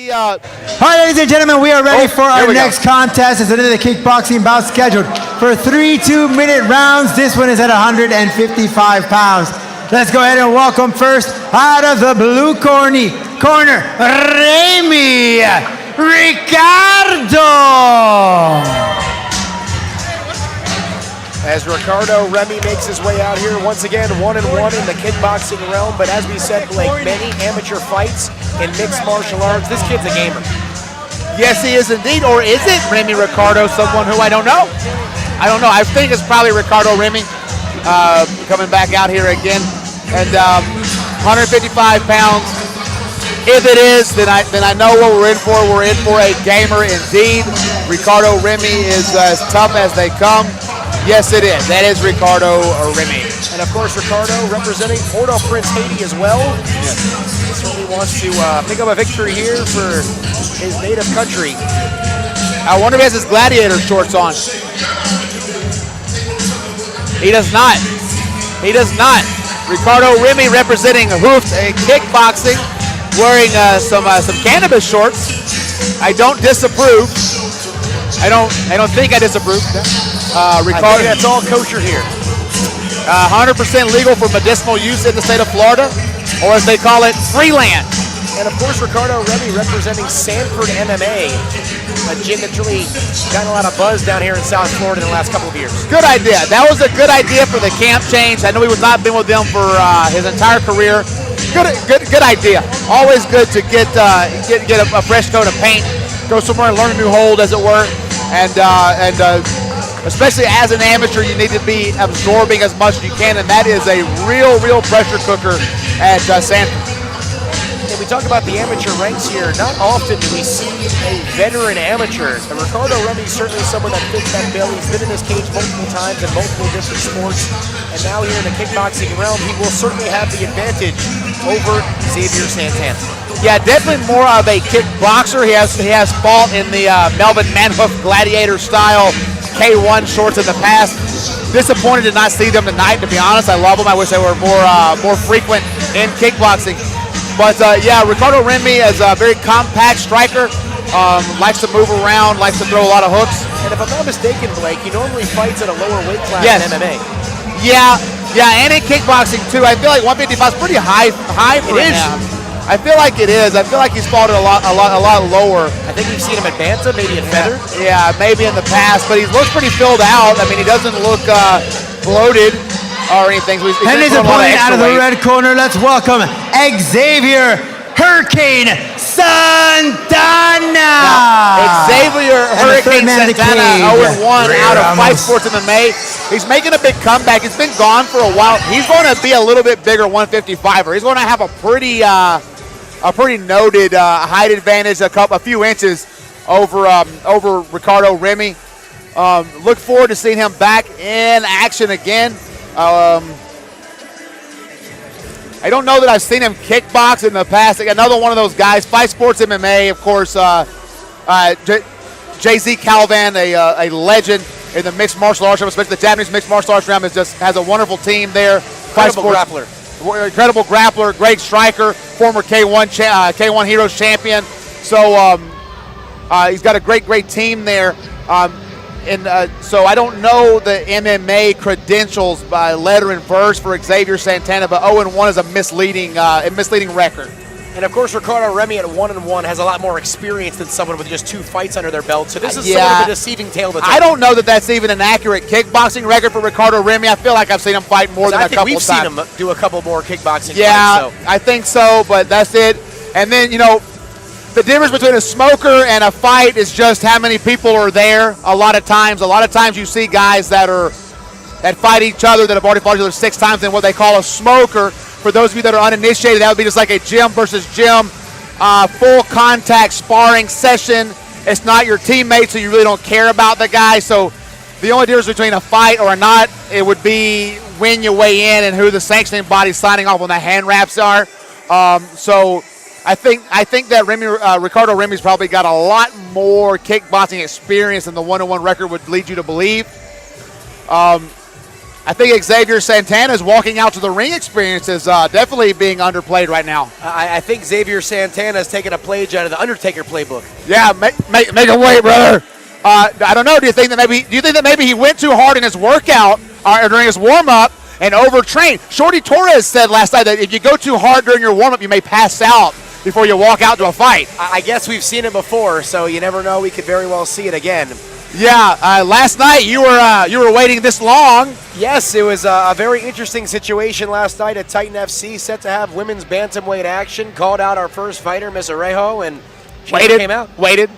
the... All right, ladies and gentlemen, we are ready for our next contest. It's another kickboxing bout scheduled for 3 2-minute rounds. This one is at 155 pounds. Let's go ahead and welcome first, out of the blue corner, Remy, Ricardo. As Ricardo, Remy makes his way out here, once again, 1-1 in the kickboxing realm. But as we said, Blake, many amateur fights in mixed martial arts. This kid's a gamer. Yes, he is indeed. Or is it Remy Ricardo, someone who I don't know? I don't know. I think it's probably Ricardo Remy coming back out here again. And 155 pounds. If it is, then I know what we're in for. We're in for a gamer indeed. Ricardo Remy is as tough as they come. Yes, it is. That is Ricardo Remy. And of course, Ricardo representing Port-au-Prince, Haiti as well. Yes. He certainly wants to pick up a victory here for his native country. I wonder if he has his gladiator shorts on. He does not. He does not. Ricardo Remy representing Hoofed Kickboxing, wearing some cannabis shorts. I don't disapprove. I don't think I disapprove. Ricardo, I think that's all kosher here. 100% legal for medicinal use in the state of Florida, or as they call it, freeland. And of course, Ricardo Remy representing Sanford MMA, a gym that's really gotten a lot of buzz down here in South Florida in the last couple of years. Good idea. That was a good idea for the camp change. I know he was not been with them for his entire career. Good idea. Always good to get a fresh coat of paint, go somewhere and learn a new hold, as it were, and especially as an amateur, you need to be absorbing as much as you can, and that is a real pressure cooker at Santana. And we talk about the amateur ranks here. Not often do we see a veteran amateur. And Ricardo Remy is certainly someone that fits that bill. He's been in this cage multiple times in multiple different sports, and now here in the kickboxing realm, he will certainly have the advantage over Xavier Santana. Yeah, definitely more of a kickboxer. He has fought in the Melvin Manhoof gladiator style K1 shorts in the past. Disappointed to not see them tonight, to be honest. I love them. I wish they were more frequent in kickboxing. But yeah, Ricardo Remy is a very compact striker. Likes to move around, likes to throw a lot of hooks. And if I'm not mistaken, Blake, he normally fights at a lower weight class in MMA. Yeah, and in kickboxing too. I feel like 155 is pretty high for him. I feel like it is. I feel like he's fought it a lot lower. I think we've seen him at Banta, maybe at Feather. Yeah, maybe in the past, but he looks pretty filled out. I mean, he doesn't look bloated or anything. And his opponent out of the red corner, let's welcome Xavier Hurricane Santana. Now, Xavier Hurricane Santana, 0-1 out of Fight Sports MMA. He's making a big comeback. He's been gone for a while. He's going to be a little bit bigger 155er. He's going to have a pretty noted height advantage, a few inches over Ricardo Remy. Look forward to seeing him back in action again. I don't know that I've seen him kickbox in the past. Another one of those guys. Fight Sports MMA, of course. JZ Calvan, a legend in the mixed martial arts realm, especially the Japanese mixed martial arts realm, has a wonderful team there. Incredible grappler, great striker, former K1 Heroes champion. So he's got a great team there. So I don't know the MMA credentials by letter and verse for Xavier Santana, but 0-1 is a misleading record. And of course, Ricardo Remy at 1-1 has a lot more experience than someone with just 2 fights under their belt. So this is sort of a deceiving tale to tell. I don't know that that's even an accurate kickboxing record for Ricardo Remy. I feel like I've seen him fight more than a couple of times. I think we've seen him do a couple more kickboxing fights. Yeah, I think so, but that's it. And then, the difference between a smoker and a fight is just how many people are there. A lot of times you see guys that fight each other that have already fought each other 6 times in what they call a smoker. For those of you that are uninitiated, that would be just like a gym versus gym, full contact sparring session. It's not your teammate, so you really don't care about the guy. So the only difference between a fight or not, it would be when you weigh in and who the sanctioning body's signing off on the hand wraps are. So I think that Ricardo Remy's probably got a lot more kickboxing experience than the 1-1 record would lead you to believe. I think Xavier Santana's walking out to the ring experience is definitely being underplayed right now. I think Xavier Santana is taking a page out of the Undertaker playbook. Yeah, make a way, brother. I don't know. Do you think that maybe he went too hard in his workout or during his warm up and overtrained? Shorty Torres said last night that if you go too hard during your warm up, you may pass out before you walk out to a fight. I guess we've seen it before, so you never know. We could very well see it again. Yeah, last night you were waiting this long. Yes, it was a very interesting situation last night at Titan FC, set to have women's bantamweight action. Called out our first fighter, Miss Arejo, and she came out. Waited,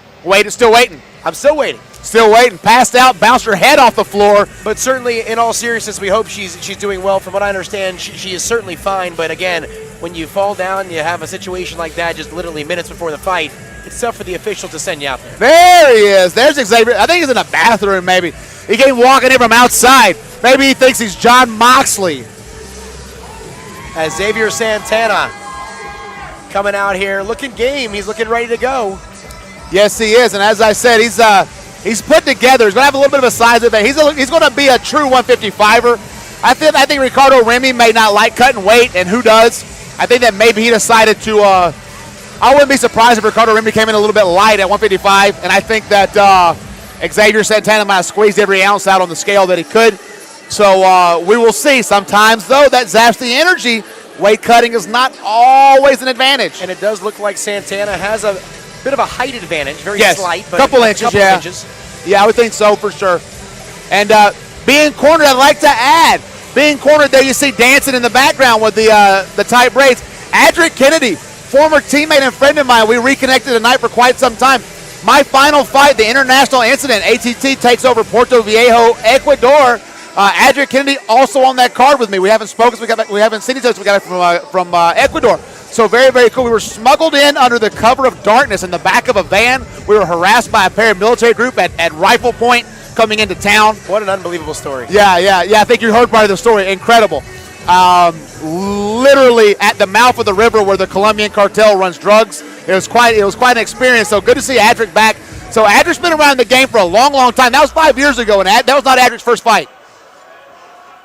still waiting. I'm still waiting. Still waiting. Passed out, bounced her head off the floor. But certainly, in all seriousness, we hope she's doing well. From what I understand, she is certainly fine. But again, when you fall down, you have a situation like that just literally minutes before the fight, it's tough for the official to send you out there. There he is. There's Xavier. I think he's in a bathroom maybe. He came walking in from outside. Maybe he thinks he's John Moxley. As Xavier Santana coming out here looking game. He's looking ready to go. Yes, he is. And as I said, he's put together. He's going to have a little bit of a size advantage. He's going to be a true 155er. I think Ricardo Remy may not like cutting weight, and who does? I think that maybe he decided to I wouldn't be surprised if Ricardo Remy came in a little bit light at 155, and I think that Xavier Santana might have squeezed every ounce out on the scale that he could. So we will see. Sometimes, though, that zaps the energy. Weight cutting is not always an advantage. And it does look like Santana has a bit of a height advantage, very slight, but couple inches. Yeah, I would think so for sure. And being cornered, I'd like to add, being cornered there, you see dancing in the background with the tight braids. Adric Kennedy, former teammate and friend of mine. We reconnected tonight for quite some time. My final fight, the international incident, ATT takes over Puerto Viejo, Ecuador. Adric Kennedy also on that card with me. We haven't spoken, we haven't seen each other. We got it from Ecuador. So very, very cool. We were smuggled in under the cover of darkness in the back of a van. We were harassed by a paramilitary group at rifle point coming into town. What an unbelievable story. Yeah. I think you heard part of the story. Incredible. Literally at the mouth of the river where the Colombian cartel runs drugs. It was quite an experience. So good to see Adric back. So Adric's been around the game for a long, long time. That was 5 years ago, and that was not Adric's first fight.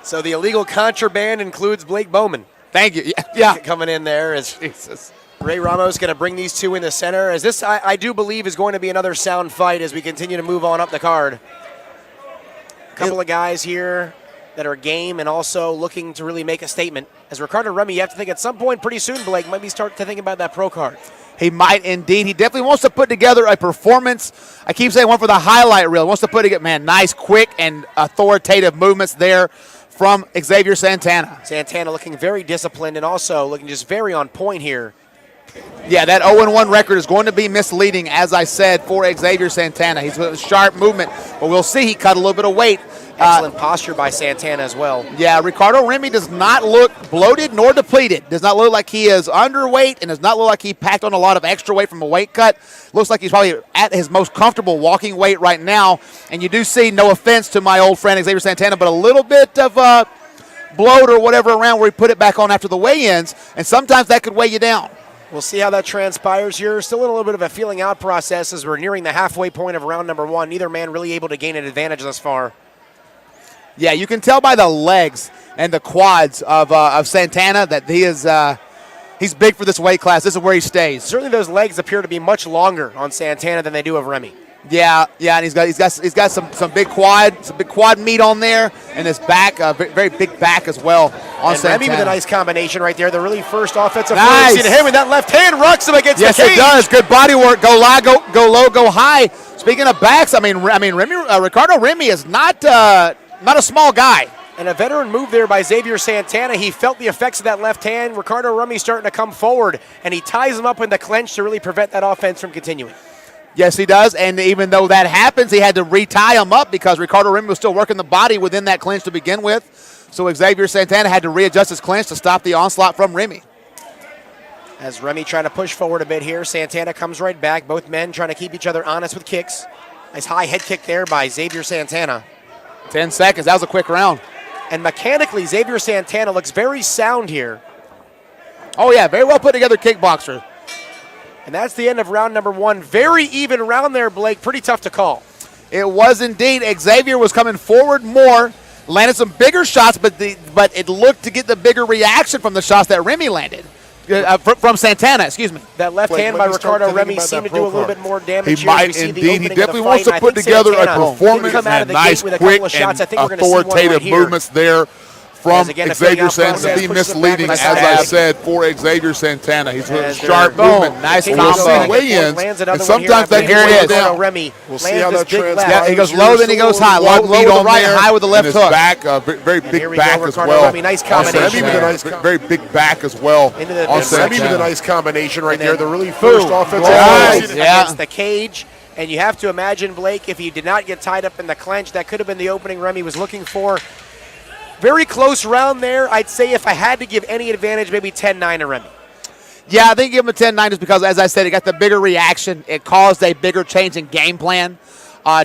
So the illegal contraband includes Blake Bowman. Thank you. Yeah. Coming in there as Ray Ramos going to bring these two in the center. As this, I do believe, is going to be another sound fight as we continue to move on up the card. A couple of guys here that are game and also looking to really make a statement. As Ricardo Remy, you have to think at some point pretty soon, Blake, might be start to think about that pro card. He might indeed. He definitely wants to put together a performance. I keep saying one for the highlight reel. He wants to put together, nice, quick, and authoritative movements there from Xavier Santana. Santana looking very disciplined and also looking just very on point here. Yeah, that 0-1 record is going to be misleading, as I said, for Xavier Santana. He's with a sharp movement, but we'll see. He cut a little bit of weight. Excellent posture by Santana as well. Yeah, Ricardo Remy does not look bloated nor depleted. Does not look like he is underweight and does not look like he packed on a lot of extra weight from a weight cut. Looks like he's probably at his most comfortable walking weight right now. And you do see, no offense to my old friend Xavier Santana, but a little bit of bloat or whatever around where he put it back on after the weigh-ins, and sometimes that could weigh you down. We'll see how that transpires here. Still in a little bit of a feeling out process as we're nearing the halfway point of round number one. Neither man really able to gain an advantage thus far. Yeah, you can tell by the legs and the quads of Santana that he is he's big for this weight class. This is where he stays. Certainly those legs appear to be much longer on Santana than they do of Remy. Yeah, and he's got some big quad meat on there, and his back, very big back as well on Santana. Remy with a nice combination right there. The really first offensive nice. to him, and that left hand rocks him against the cage. Yes, it does. Good body work. Go low, go high. Speaking of backs, Ricardo Remy is not a small guy. And a veteran move there by Xavier Santana. He felt the effects of that left hand. Ricardo Remy starting to come forward, and he ties him up in the clinch to really prevent that offense from continuing. Yes, he does, and even though that happens, he had to retie him up because Ricardo Remy was still working the body within that clinch to begin with. So Xavier Santana had to readjust his clinch to stop the onslaught from Remy. As Remy trying to push forward a bit here, Santana comes right back. Both men trying to keep each other honest with kicks. Nice high head kick there by Xavier Santana. 10 seconds. That was a quick round. And mechanically, Xavier Santana looks very sound here. Oh, yeah, very well put together kickboxer. And that's the end of round number one. Very even round there, Blake. Pretty tough to call. It was indeed. Xavier was coming forward more. landed some bigger shots, but it looked to get the bigger reaction from the shots that Remy landed. From Santana, excuse me. That left hand by Ricardo Remy seemed to do a little bit more damage. He might indeed. He definitely wants to put together a performance and nice, quick, and authoritative movements there from Xavier Santana. Be misleading, as I said, for Xavier Santana. He's with sharp movement. Nice combo. Weigh-ins, and sometimes that carries down. We'll see how that translates. Yeah, he goes low, then he goes high. Low with the right, high with the left hook. Back, very big back as well. Nice combination. Very big back as well. Remy with a nice combination right there. The really first offensive against the cage. And you have to imagine, Blake, if he did not get tied up in the clinch, that could have been the opening Remy was looking for. Very close round there. I'd say if I had to give any advantage, maybe 10-9 to Remy. Yeah, I think give him a 10-9 just because, as I said, it got the bigger reaction. It caused a bigger change in game plan.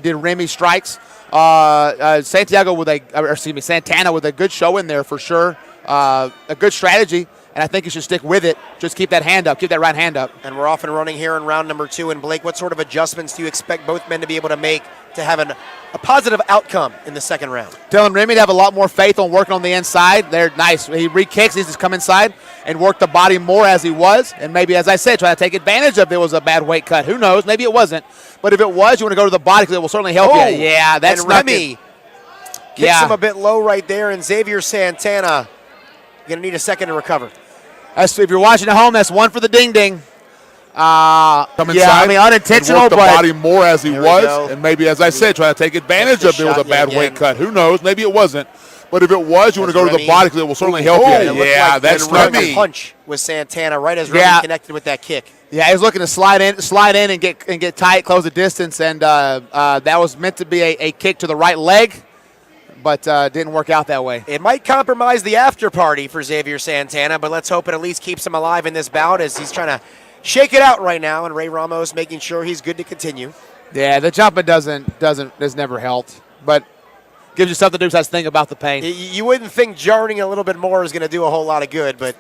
Did Remy strikes. Santana with a good show in there for sure. A good strategy, and I think you should stick with it. Just keep that hand up. Keep that right hand up. And we're off and running here in round number 2. And Blake, what sort of adjustments do you expect both men to be able to make to have a positive outcome in the second round? Telling Remy to have a lot more faith on working on the inside. They're nice. He re-kicks. He just come inside and work the body more as he was. And maybe, as I said, try to take advantage of if it was a bad weight cut. Who knows? Maybe it wasn't. But if it was, you want to go to the body because it will certainly help you. Yeah, that's and Remy kicks him a bit low right there. And Xavier Santana going to need a second to recover. If you're watching at home, that's one for the ding-ding. Come inside, I mean, unintentional, work the but body more as he was, and maybe, as I said, try to take advantage of it was a bad weight cut. Who knows? Maybe it wasn't. But if it was, you want to go to the body because it will certainly help you. Yeah, that's Remy. Punch with Santana right as Remy connected with that kick. Yeah, he was looking to slide in and get tight, close the distance, and that was meant to be a kick to the right leg, but didn't work out that way. It might compromise the after party for Xavier Santana, but let's hope it at least keeps him alive in this bout as he's trying to shake it out right now, and Ray Ramos making sure he's good to continue. Yeah, the jumping has never helped, but gives you something to do besides think about the pain. You wouldn't think jarring a little bit more is going to do a whole lot of good, but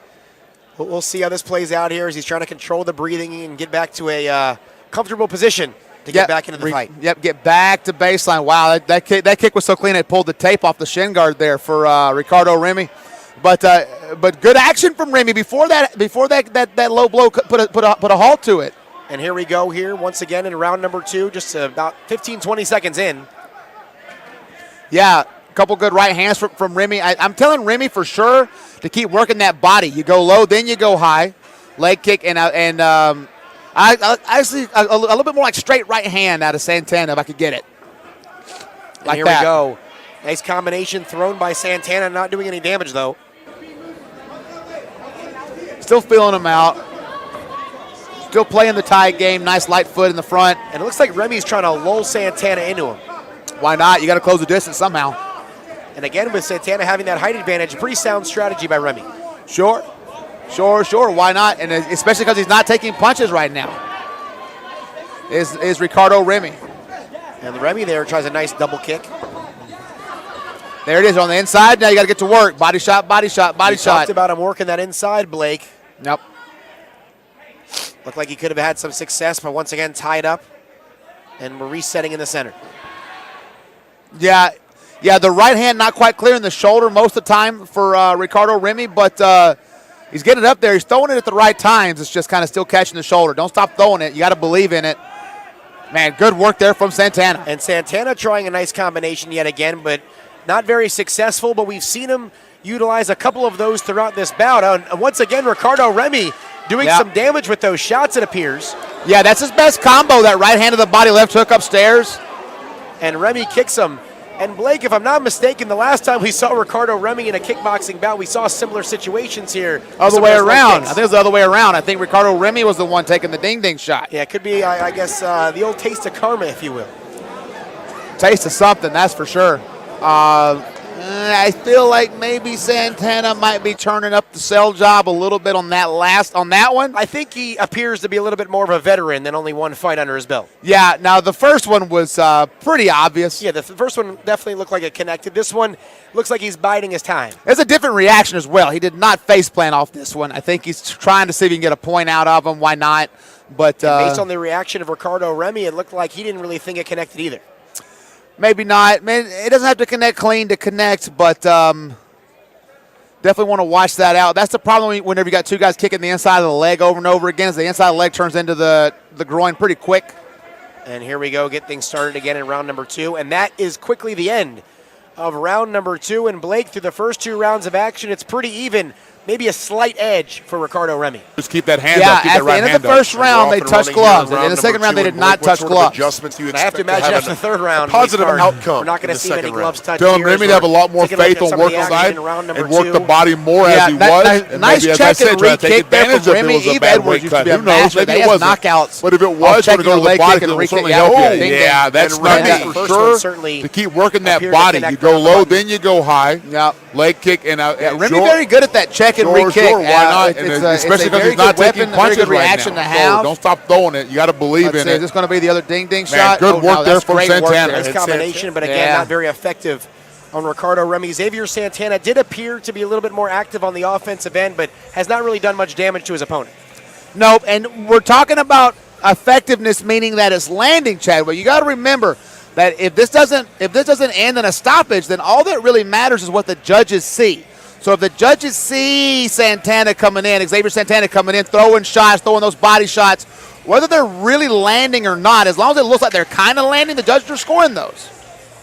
we'll see how this plays out here as he's trying to control the breathing and get back to a comfortable position to get back into the fight. Yep, get back to baseline. Wow, that kick was so clean it pulled the tape off the shin guard there for Ricardo Remy. But good action from Remy before that low blow put a halt to it. And here we go here once again in round number 2, just about 15-20 seconds in. Yeah, a couple good right hands from Remy. I'm telling Remy for sure to keep working that body. You go low, then you go high, leg kick, and I see a little bit more like straight right hand out of Santana if I could get it. And here we go. Nice combination thrown by Santana, not doing any damage though. Still feeling him out. Still playing the tie game. Nice light foot in the front. And it looks like Remy's trying to lull Santana into him. Why not? You got to close the distance somehow. And again, with Santana having that height advantage, pretty sound strategy by Remy. Sure. Why not? And especially because he's not taking punches right now. Is Ricardo Remy. And Remy there tries a nice double kick. There it is on the inside. Now you got to get to work. Body shot. We talked about him working that inside, Blake. Yep. Looked like he could have had some success, but once again tied up. And we're resetting in the center. Yeah, the right hand not quite clearing the shoulder most of the time for Ricardo Remy, but he's getting it up there. He's throwing it at the right times. It's just kind of still catching the shoulder. Don't stop throwing it. You got to believe in it. Man, good work there from Santana. And Santana trying a nice combination yet again, but not very successful, but we've seen him utilize a couple of those throughout this bout. And once again, Ricardo Remy doing some damage with those shots, it appears. Yeah, that's his best combo, that right hand of the body, left hook upstairs. And Remy kicks him. And Blake, if I'm not mistaken, the last time we saw Ricardo Remy in a kickboxing bout, we saw similar situations here. Other way around. I think it was the other way around. I think Ricardo Remy was the one taking the ding-ding shot. Yeah, it could be, I guess, the old taste of karma, if you will. Taste of something, that's for sure. I feel like maybe Santana might be turning up the sell job a little bit on that one. I think he appears to be a little bit more of a veteran than only one fight under his belt. Yeah, now the first one was pretty obvious. Yeah, the first one definitely looked like it connected. This one looks like he's biding his time. There's a different reaction as well. He did not face plant off this one. I think he's trying to see if he can get a point out of him. Why not? But based on the reaction of Ricardo Remy, it looked like he didn't really think it connected either. Maybe not. Man, it doesn't have to connect clean to connect, but definitely want to watch that out. That's the problem whenever you got two guys kicking the inside of the leg over and over again, is the inside of the leg turns into the groin pretty quick. And here we go, get things started again in round number 2, and that is quickly the end of round number 2. And Blake, through the first 2 rounds of action, it's pretty even. Maybe a slight edge for Ricardo Remy. Just keep that hand up. Keep that right hand up. At the end of the first round, they touched gloves. And in the second round, they did not touch gloves. Adjustments do you expect? I have to imagine after the third round, positive outcome. We're not going to see any gloves touch. Telling Remy to have a lot more faith on working side and work the body more as he was. Nice check and re-kick there from Remy. Eve Edwards used to be a master. They have knockouts. But if it was, going to go to the body, it will certainly help you. Yeah, that's not for sure. To keep working that body. You go low, then you go high. Leg kick and Remy very good at that check and re-kick. Why not? Especially because he's not taking punches right now. So don't stop throwing it. You got to believe in it. Is this going to be the other ding-ding shot? Good work there from Santana. Nice combination, but again, not very effective on Ricardo Remy. Xavier Santana did appear to be a little bit more active on the offensive end, but has not really done much damage to his opponent. Nope, and we're talking about effectiveness, meaning that it's landing, Chad. But you got to remember that if this doesn't end in a stoppage, then all that really matters is what the judges see. So if the judges see Santana coming in, Xavier Santana coming in, throwing shots, throwing those body shots, whether they're really landing or not, as long as it looks like they're kind of landing, the judges are scoring those.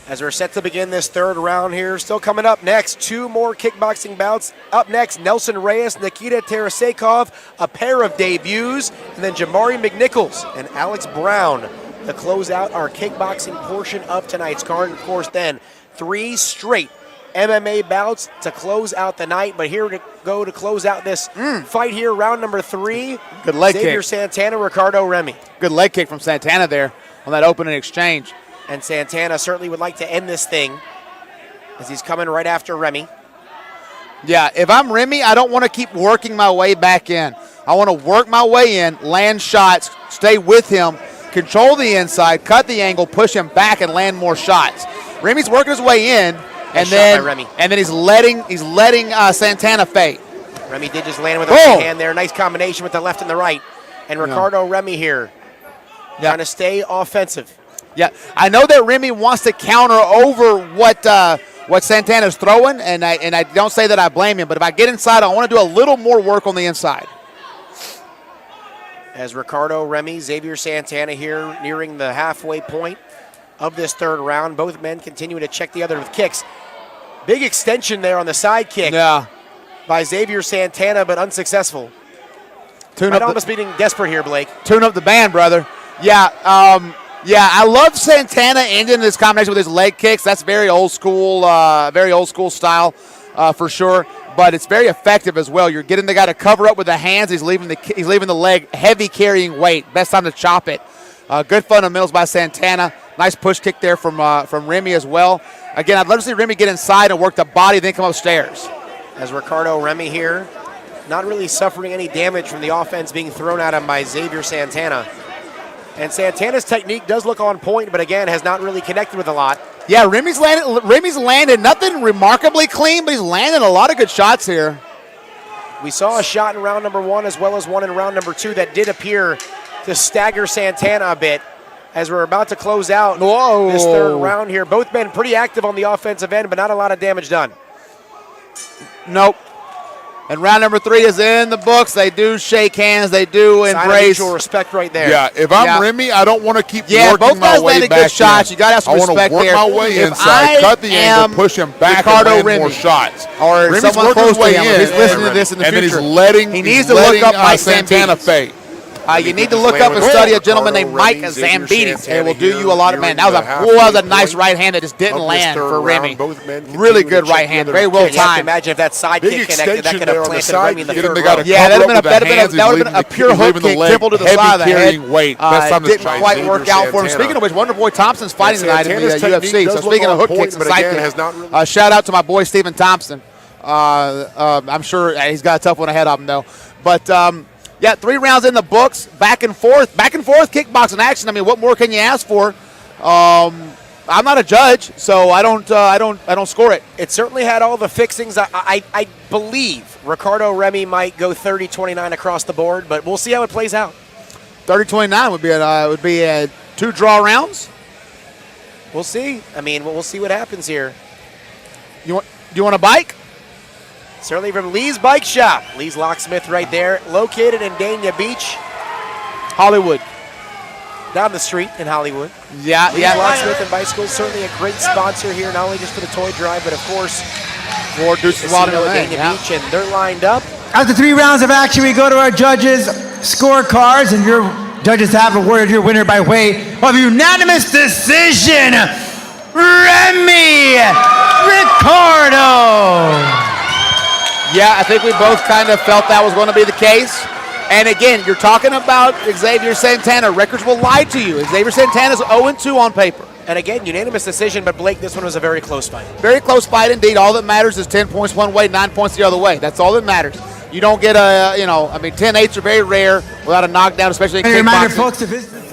As we're set to begin this third round here, still coming up next, 2 more kickboxing bouts. Up next, Nelson Reyes, Nikita Tarasekov, a pair of debuts, and then Jamari McNichols and Alex Brown to close out our kickboxing portion of tonight's card. And of course, then 3 straight MMA bouts to close out the night. But here to go to close out this fight here, round number 3. Good leg Xavier kick. Santana, Ricardo Remy. Good leg kick from Santana there on that opening exchange. And Santana certainly would like to end this thing as he's coming right after Remy. Yeah, if I'm Remy, I don't want to keep working my way back in. I want to work my way in, land shots, stay with him, control the inside, cut the angle, push him back, and land more shots. Remy's working his way in, and then he's letting Santana fade. Remy did just land with a right hand there. Nice combination with the left and the right. And Ricardo Remy here trying to stay offensive. Yeah, I know that Remy wants to counter over what Santana's throwing, and I don't say that I blame him, but if I get inside, I want to do a little more work on the inside. As Ricardo Remy, Xavier Santana here nearing the halfway point of this third round. Both men continuing to check the other with kicks. Big extension there on the side kick by Xavier Santana, but unsuccessful. Almost being desperate here, Blake. Tune up the band, brother. Yeah, I love Santana ending this combination with his leg kicks. That's very old school style for sure. But it's very effective as well. You're getting the guy to cover up with the hands. He's leaving the leg heavy carrying weight. Best time to chop it. Good fundamentals by Santana. Nice push kick there from Remy as well. Again, I'd love to see Remy get inside and work the body, then come upstairs. As Ricardo Remy here, not really suffering any damage from the offense being thrown at him by Xavier Santana. And Santana's technique does look on point, but again, has not really connected with a lot. Yeah, Remy's landed nothing remarkably clean, but he's landing a lot of good shots here. We saw a shot in round number 1 as well as one in round number 2 that did appear to stagger Santana a bit as we're about to close out this third round here. Both men pretty active on the offensive end, but not a lot of damage done. Nope. And round number 3 is in the books. They do shake hands. They do embrace. Sign of mutual respect right there. Yeah, if I'm Remy, I don't want to keep working my way back. Both guys landed good shots. You got to have some respect there. I want to work my way inside, cut the angle, push him back, and land more shots. Or Remy's someone working close his way to him. in. He's listening to this in the future. And then he's letting he needs to look up Mike Santana fade. You need to look up and study a gentleman named Mike Zambides. It will do you a lot of man. That was a nice right hand that just didn't land for Remy. Really good right hand, very well timed. You have to imagine if that side kick connected, that could have planted Remy in the third row. Yeah, that would have been a pure hook kick, triple to the side of the head. Didn't quite work out for him. Speaking of which, Wonder Boy Thompson's fighting tonight in the UFC. So speaking of hook kicks and side kicks, shout out to my boy Stephen Thompson. I'm sure he's got a tough one ahead of him though. But 3 rounds in the books, back and forth kickboxing action. I mean, what more can you ask for? I'm not a judge, so I don't score it. It certainly had all the fixings. I believe Ricardo Remy might go 30-29 across the board, but we'll see how it plays out. 30-29 would be 2 draw rounds. We'll see. I mean, we'll see what happens here. Do you want a bike? Certainly from Lee's Bike Shop. Lee's Locksmith right there, located in Dania Beach, Hollywood. down the street in Hollywood. Yeah, Lee's Locksmith and Bicycles, certainly a great sponsor here, not only just for the toy drive, but of course, for Casino at Dania Beach, and they're lined up. After 3 rounds of action, we go to our judges' scorecards, and your judges have awarded your winner by way of unanimous decision, Remy Ricardo. Yeah, I think we both kind of felt that was going to be the case. And again, you're talking about Xavier Santana. Records will lie to you. Xavier Santana's 0-2 on paper. And again, unanimous decision, but Blake, this one was a very close fight. Very close fight indeed. All that matters is 10 points one way, 9 points the other way. That's all that matters. You don't get 10-8s are very rare without a knockdown, especially in kickboxing. And a reminder, folks, to visit